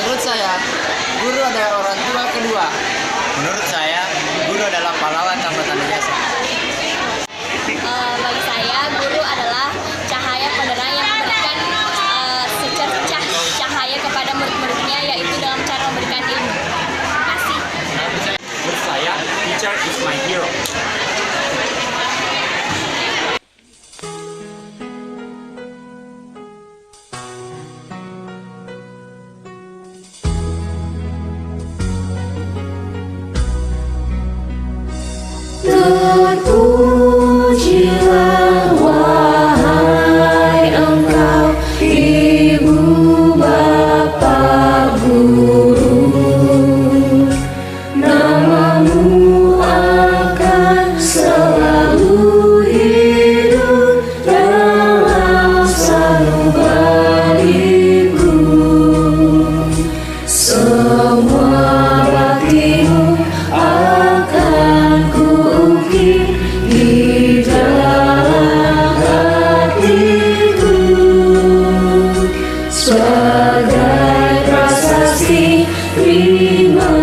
Menurut saya, guru adalah orang tua kedua. Menurut saya, guru adalah pahlawan tanpa tanda jasa. Bagi saya, guru adalah cahaya penerang yang memberikan secercah cahaya kepada murid-muridnya, yaitu dalam cara memberikan ilmu. Terima kasih. Menurut saya, teacher is my hero. Terpujilah wahai engkau, Ibu Bapa Guru. Namamu akan selalu hidup dalam sanubariku. Semua baktimu akan kuukir di dalam hatiku, sebagai prasasti terima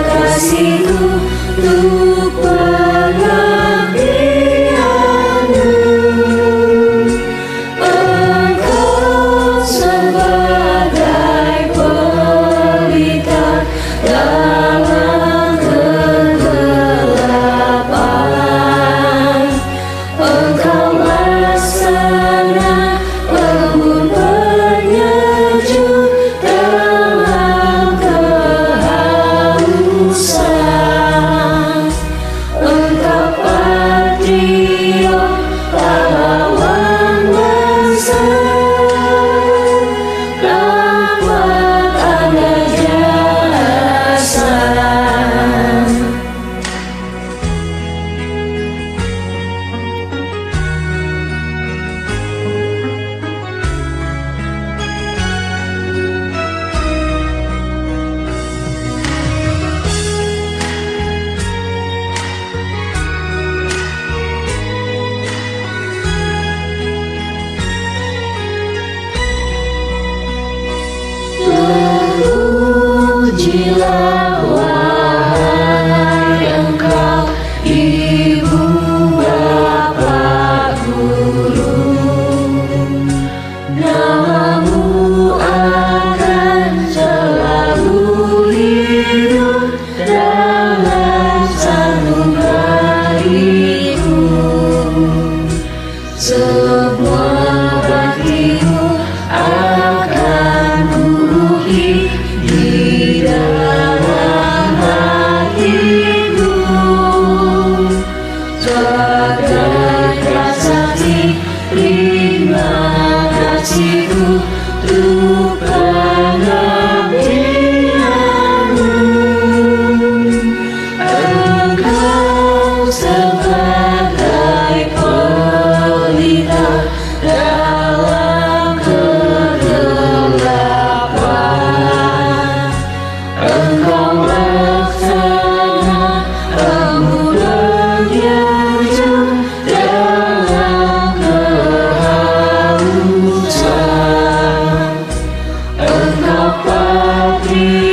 kasihku untuk pengabdianmu. Engkau sebagai pelita dalam kegelapan, engkau laksana embun penyejuk dalam kehausan. Engkau patriot, pahlawan bangsa, dapat tanda jasa. Terpujilah wahai engkau, Ibu Bapa Guru. Namamu akan selalu hidup dalam sanubariku. Semua baktimu akan kuukir di dalam hatiku, sebagai prasasti terima kasihku untuk pengabdianmu. Engkau sebagai pelita dalam kegelapan, engkau laksana embun penyejuk dalam kehausan. Engkau patriot,